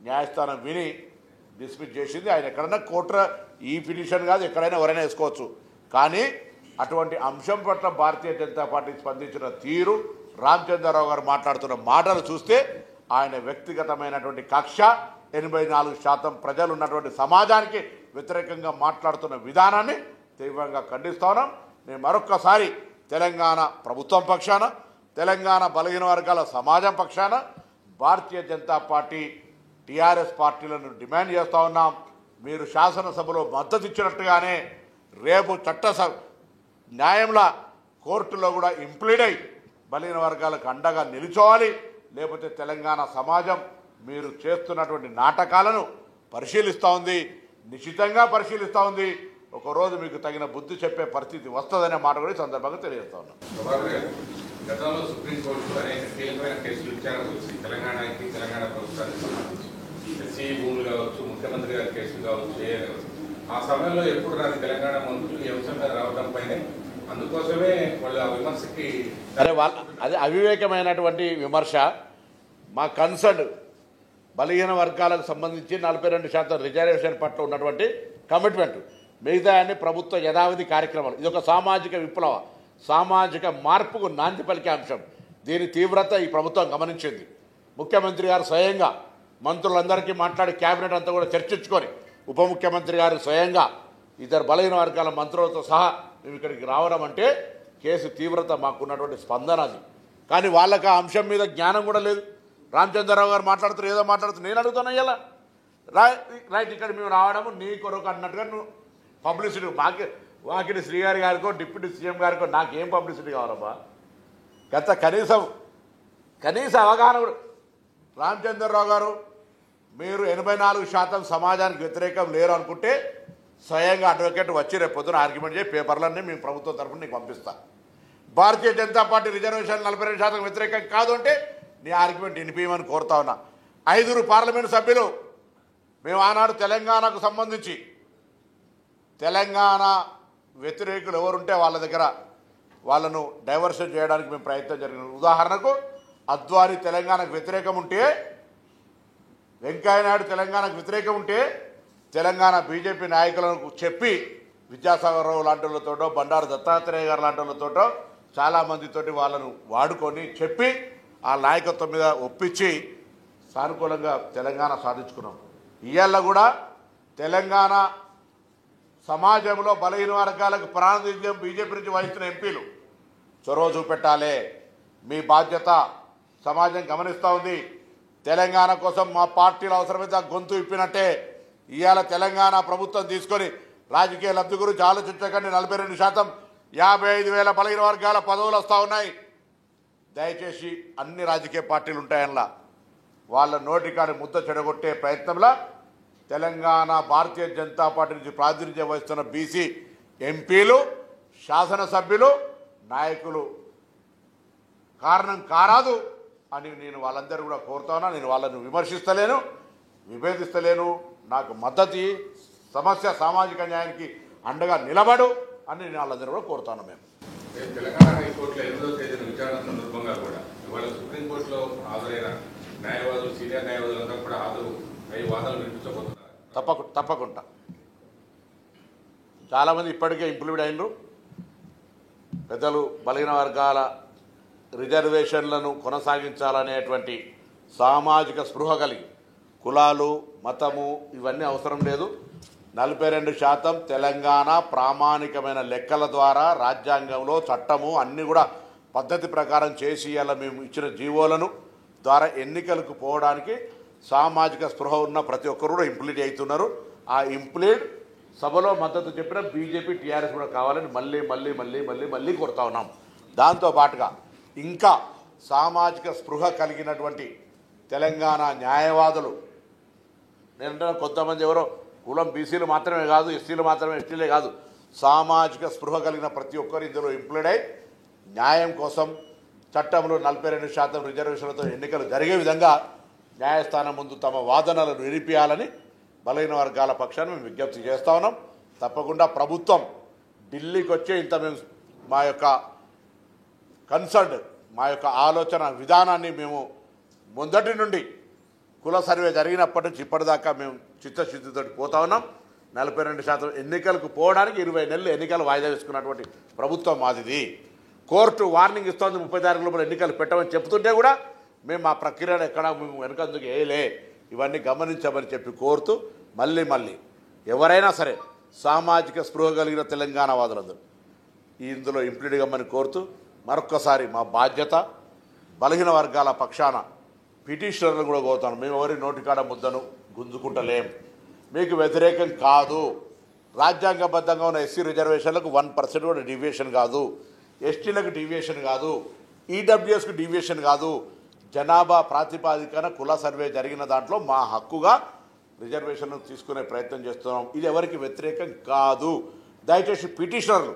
న్యాయస్థానం విని డిస్మిస్ చేసింది. ఆయన ఎక్కడైనా కోర్టు ఈ పిటిషన్ కాదు, ఎక్కడైనా ఎవరైనా వేసుకోవచ్చు. కానీ అటువంటి అంశం పట్ల భారతీయ జనతా పార్టీ స్పందించిన తీరు, రామచంద్రరావు గారు మాట్లాడుతున్న మాటలు చూస్తే ఆయన వ్యక్తిగతమైనటువంటి కక్ష, 84% ప్రజలు ఉన్నటువంటి సమాజానికి వ్యతిరేకంగా మాట్లాడుతున్న విధానాన్ని తీవ్రంగా ఖండిస్తా ఉన్నాం. నేను మరొక్కసారి తెలంగాణ ప్రభుత్వం పక్షాన, తెలంగాణ బలహీన వర్గాల సమాజం పక్షాన భారతీయ జనతా పార్టీ, టీఆర్ఎస్ పార్టీలను డిమాండ్ చేస్తూ ఉన్నాం. మీరు శాసనసభలో మద్దతు ఇచ్చినట్టుగానే రేపు న్యాయంలో కోర్టులో కూడా ఇంప్లీడ్ అయి బలహీన వర్గాలకు అండగా నిలుచోవాలి. లేకపోతే తెలంగాణ సమాజం మీరు చేస్తున్నటువంటి నాటకాలను పరిశీలిస్తూ ఉంది, నిశ్చితంగా పరిశీలిస్తూ ఉంది. ఒకరోజు మీకు తగిన బుద్ధి చెప్పే పరిస్థితి వస్తుందనే మాట కూడా ఈ సందర్భంగా తెలియజేస్తా ఉన్నాం. గతంలో సుప్రీంకోర్టు అనేక కీలకమైన కేసులు విచారణ వచ్చి తెలంగాణ ప్రభుత్వానికి సంబంధించి ఎస్సీ భూములు కావచ్చు, ముఖ్యమంత్రి గారి కేసులు కావచ్చు, ఆ సమయంలో ఎప్పుడు రాని తెలంగాణ మంత్రులు ఈ అంశం మీద రావడం పైనే, అందుకోసమే వాళ్ళ విమర్శకి అది అవివేకమైనటువంటి విమర్శ. మా కన్సర్న్ బలహీన వర్గాలకు సంబంధించి 42% రిజర్వేషన్ పట్ల ఉన్నటువంటి కమిట్మెంట్, మిగతా అన్ని ప్రభుత్వ యథావిధి కార్యక్రమాలు. ఇది ఒక సామాజిక విప్లవ, సామాజిక మార్పుకు నాంది పలికే అంశం. దీని తీవ్రత ఈ ప్రభుత్వం గమనించింది. ముఖ్యమంత్రి గారు స్వయంగా మంత్రులందరికీ మాట్లాడి క్యాబినెట్ అంతా కూడా చర్చించుకొని, ఉప ముఖ్యమంత్రి గారు స్వయంగా ఇద్దరు బలహీన వర్గాల మంత్రులతో సహా మేము ఇక్కడికి రావడం అంటే కేసు తీవ్రత, మాకున్నటువంటి స్పందన అది. కానీ వాళ్ళకి ఆ అంశం మీద జ్ఞానం కూడా లేదు. రామచంద్రరావు గారు మాట్లాడుతున్నారు, ఏదో మాట్లాడుతున్నారు. నేను అడుగుతున్నా ఇలా రైట్ ఇక్కడ మేము రావడము నీ కొరకు అన్నట్టుగా నువ్వు పబ్లిసిటీ వాకిటి శ్రీగారి గారికో డిప్యూటీ సీఎం గారికో నాకేం పబ్లిసిటీ కావాలబ్బా? కనీస అవగాహన కూడా. రామచంద్రరావు గారు మీరు 84% సమాజానికి వ్యతిరేకం లేరు అనుకుంటే స్వయంగా అడ్వకేట్ వచ్చి రేపు పొద్దున ఆర్గ్యుమెంట్ చేసి పేపర్లన్నీ మేము ప్రభుత్వం తరఫున నీకు పంపిస్తాం. భారతీయ జనతా పార్టీ రిజర్వేషన్ 42% వ్యతిరేకం కాదు అంటే నీ ఆర్గ్యుమెంట్ వినిపించమని కోరుతా ఉన్నా. 5 పార్లమెంటు సభ్యులు మేము ఆనాడు తెలంగాణకు సంబంధించి తెలంగాణ వ్యతిరేకులు ఎవరుంటే వాళ్ళ దగ్గర వాళ్ళను డైవర్షన్ చేయడానికి మేము ప్రయత్నం జరిగిన. ఉదాహరణకు అద్వానీ తెలంగాణకు వ్యతిరేకం ఉంటే, వెంకయ్యనాయుడు తెలంగాణకు వ్యతిరేకం ఉంటే తెలంగాణ బీజేపీ నాయకులకు చెప్పి విద్యాసాగర్ రావు లాంటి వాళ్ళతోటో, బండారు దత్తాత్రేయ గారు లాంటి వాళ్ళతోటో చాలామందితోటి వాళ్ళను వాడుకొని చెప్పి ఆ నాయకత్వం మీద ఒప్పించి సానుకూలంగా తెలంగాణ సాధించుకున్నాం. ఇవాళ కూడా తెలంగాణ సమాజంలో బలహీన వర్గాలకు ప్రాతినిధ్యం బీజేపీ నుంచి వహిస్తున్న ఎంపీలు చొరవ చూపెట్టాలి. మీ బాధ్యత సమాజం గమనిస్తూ ఉంది. తెలంగాణ కోసం మా పార్టీలు అవసరమైతే గొంతు ఇప్పినట్టే ఇవాళ తెలంగాణ ప్రభుత్వం తీసుకొని రాజకీయ లబ్ధి గురించి ఆలోచించకండి. 42% 55,000 బలహీన వర్గాల పదవులు వస్తూ ఉన్నాయి. దయచేసి అన్ని రాజకీయ పార్టీలు ఉంటాయనలా వాళ్ళ నోటికాని ముద్ద చెడగొట్టే ప్రయత్నంలో తెలంగాణ భారతీయ జనతా పార్టీ నుంచి ప్రాతినిధ్యం వహిస్తున్న బీసీ ఎంపీలు, శాసనసభ్యులు, నాయకులు కారణం కారాదు అని నేను వాళ్ళందరూ కూడా కోరుతా ఉన్నా. నేను వాళ్ళను విమర్శిస్తలేను, విభేదిస్తలేను. నాకు మద్దతు, సమస్య సామాజిక న్యాయానికి అండగా నిలబడు అని నేను వాళ్ళందరూ కూడా కోరుతాను. మేము తెలంగాణ హైకోర్టులో 8వ తేదీన విచారణ సందర్భంగా కూడా ఇవాళ సుప్రీంకోర్టులో హాజరైన న్యాయవాదులు, సీనియర్ న్యాయవాదులంతా కూడా హాజరు అయ్యి వాదనలు వినిపించబోతున్నారు. తప్పకుండా చాలామంది ఇప్పటికే ఇంప్లిమెంట్ అయినరు. పెద్దలు బలహీన వర్గాల రిజర్వేషన్లను కొనసాగించాలనేటువంటి సామాజిక స్పృహ కలిగి, కులాలు, మతము ఇవన్నీ అవసరం లేదు. 42% తెలంగాణ ప్రామాణికమైన లెక్కల ద్వారా రాజ్యాంగంలో చట్టము అన్నీ కూడా పద్ధతి ప్రకారం చేసి ఇలా మేము ఇచ్చిన జీవోలను ద్వారా ఎన్నికలకు పోవడానికి సామాజిక స్పృహ ఉన్న ప్రతి ఒక్కరు కూడా ఇంప్లీడ్ అవుతున్నారు. ఆ ఇంప్లీడ్ సభలో మద్దతు చెప్పిన బీజేపీ, టీఆర్ఎస్ కూడా కావాలని మళ్ళీ మళ్ళీ మళ్ళీ మళ్ళీ మళ్ళీ కోరుతా ఉన్నాం. దాంతోపాటుగా ఇంకా సామాజిక స్పృహ కలిగినటువంటి తెలంగాణ న్యాయవాదులు, నేనంటే కొంతమంది ఎవరో కులం బీసీలు మాత్రమే కాదు, ఎస్సీలు మాత్రమే, ఎస్టీలే కాదు, సామాజిక స్పృహ కలిగిన ప్రతి ఒక్కరు ఇందులో ఇంప్లీడ్ అయి న్యాయం కోసం చట్టంలో 42% రిజర్వేషన్లతో ఎన్నికలు జరిగే విధంగా న్యాయస్థానం ముందు తమ వాదనలను నిలిపియాలని బలహీన వర్గాల పక్షాన్ని మేము విజ్ఞప్తి చేస్తూ ఉన్నాం. తప్పకుండా ప్రభుత్వం ఢిల్లీకి వచ్చే ఇంత మేము మా యొక్క కన్సర్న్, మా యొక్క ఆలోచన విధానాన్ని మేము మొదటి నుండి కుల సర్వే జరిగినప్పటి నుంచి ఇప్పటిదాకా మేము చిత్తశుద్ధితో పోతా ఉన్నాం. 42% ఎన్నికలకు పోవడానికి 20 నెలలు ఎన్నికలు వాయిదా వేసుకున్నటువంటి ప్రభుత్వం మాదిది. కోర్టు వార్నింగ్ ఇస్తోంది 30 తారీఖు లోపల ఎన్నికలు పెట్టమని చెప్తుంటే కూడా మేము మా ప్రక్రియను ఎక్కడ మేము వెనకందుకు వేయలే. ఇవన్నీ గమనించమని చెప్పి కోరుతూ మళ్ళీ ఎవరైనా సరే సామాజిక స్పృహ కలిగిన తెలంగాణ వాదులందరూ ఇందులో ఇంప్లీడ్ కమ్మని కోరుతూ మరొక్కసారి మా బాధ్యత బలహీన వర్గాల పక్షాన పిటిషనర్లను కూడా కోరుతాను. మేము ఎవరి నోటికాడ ముద్దను గుంజుకుంటలేం, మీకు వ్యతిరేకం కాదు. రాజ్యాంగబద్ధంగా ఉన్న ఎస్సీ రిజర్వేషన్లకు 1% కూడా డీవియేషన్ కాదు, ఎస్టీలకు డీవియేషన్ కాదు, ఈడబ్ల్యూఎస్కు డీవియేషన్ కాదు. జనాభా ప్రాతిపాదికన కుల సర్వే జరిగిన దాంట్లో మా హక్కుగా రిజర్వేషన్లు తీసుకునే ప్రయత్నం చేస్తున్నాం. ఇది ఎవరికి వ్యతిరేకం కాదు. దయచేసి పిటిషనర్లు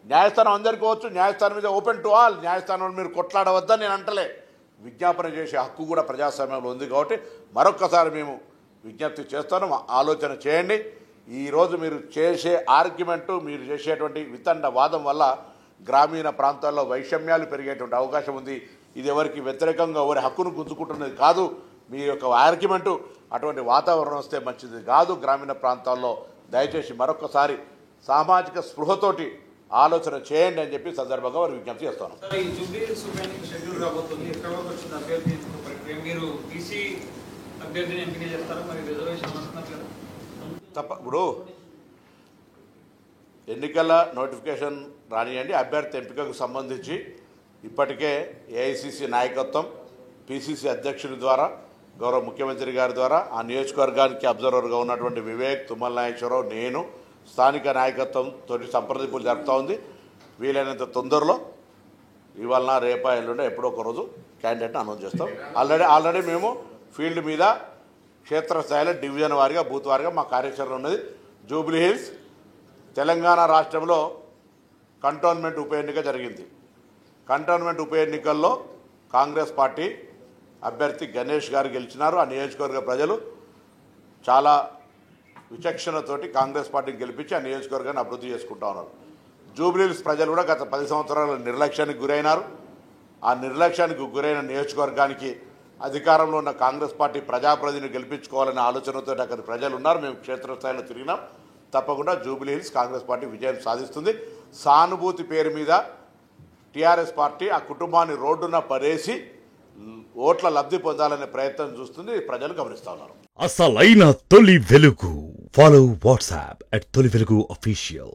న్యాయస్థానం అందరికీ వచ్చు, న్యాయస్థానం మీద ఓపెన్ టు ఆల్. న్యాయస్థానంలో మీరు కొట్లాడవద్దని నేను అంటలే. విజ్ఞాపన చేసే హక్కు కూడా ప్రజాస్వామ్యంలో ఉంది కాబట్టి మరొక్కసారి మేము విజ్ఞప్తి చేస్తాను, ఆలోచన చేయండి. ఈరోజు మీరు చేసే ఆర్గ్యుమెంటు, మీరు చేసేటువంటి వితండ వాదం వల్ల గ్రామీణ ప్రాంతాల్లో వైషమ్యాలు పెరిగేటువంటి అవకాశం ఉంది. ఇది ఎవరికి వ్యతిరేకంగా ఎవరి హక్కును గుంజుకుంటున్నది కాదు. మీ యొక్క ఆర్గ్యుమెంటు అటువంటి వాతావరణం వస్తే మంచిది కాదు గ్రామీణ ప్రాంతాల్లో. దయచేసి మరొకసారి సామాజిక స్పృహతోటి ఆలోచన చేయండి అని చెప్పి సందర్భంగా వారు విజ్ఞప్తి చేస్తాను. ఇప్పుడు ఎన్నికల నోటిఫికేషన్ రానియండి. అభ్యర్థి ఎంపికకు సంబంధించి ఇప్పటికే ఏఐసిసి నాయకత్వం, పిసిసి అధ్యక్షుడి ద్వారా, గౌరవ ముఖ్యమంత్రి గారి ద్వారా ఆ నియోజకవర్గానికి అబ్జర్వర్గా ఉన్నటువంటి వివేక్, తుమ్మల నాగేశ్వరరావు, నేను స్థానిక నాయకత్వం తోటి సంప్రదింపులు జరుపుతూ ఉంది. వీలైనంత తొందరలో ఇవాళ రేపా ఎల్లుండే ఎప్పుడో ఒక రోజు క్యాండిడేట్ని అనౌన్స్ చేస్తాం. ఆల్రెడీ మేము ఫీల్డ్ మీద క్షేత్రస్థాయిలో డివిజన్ వారిగా, బూత్ వారిగా మా కార్యాచరణ ఉన్నది. జూబ్లీ హిల్స్ తెలంగాణ రాష్ట్రంలో కంటోన్మెంట్ ఉప ఎన్నిక జరిగింది. కంటోన్మెంట్ ఉప ఎన్నికల్లో కాంగ్రెస్ పార్టీ అభ్యర్థి గణేష్ గారు గెలిచినారు. ఆ నియోజకవర్గ ప్రజలు చాలా విచక్షణతోటి కాంగ్రెస్ పార్టీని గెలిపించి ఆ నియోజకవర్గాన్ని అభివృద్ధి చేసుకుంటా ఉన్నారు. జూబ్లీహిల్స్ ప్రజలు కూడా గత 10 సంవత్సరాల నిర్లక్ష్యానికి గురైనారు. ఆ నిర్లక్ష్యానికి గురైన నియోజకవర్గానికి అధికారంలో ఉన్న కాంగ్రెస్ పార్టీ ప్రజాప్రతినిధిని గెలిపించుకోవాలనే ఆలోచనతో అక్కడ ప్రజలు ఉన్నారు. మేము క్షేత్రస్థాయిలో తిరిగినాం. తప్పకుండా జూబ్లీహిల్స్ కాంగ్రెస్ పార్టీ విజయం సాధిస్తుంది. సానుభూతి పేరు మీద టీఆర్ఎస్ పార్టీ ఆ కుటుంబాన్ని రోడ్డున పడేసి ఓట్ల లబ్ధి పొందాలనే ప్రయత్నం చూస్తుంది. ప్రజలు గమనిస్తా ఉన్నారు. అసలైన తొలి వెలుగు. ఫాలో వాట్సాప్ @తొలి వెలుగు official.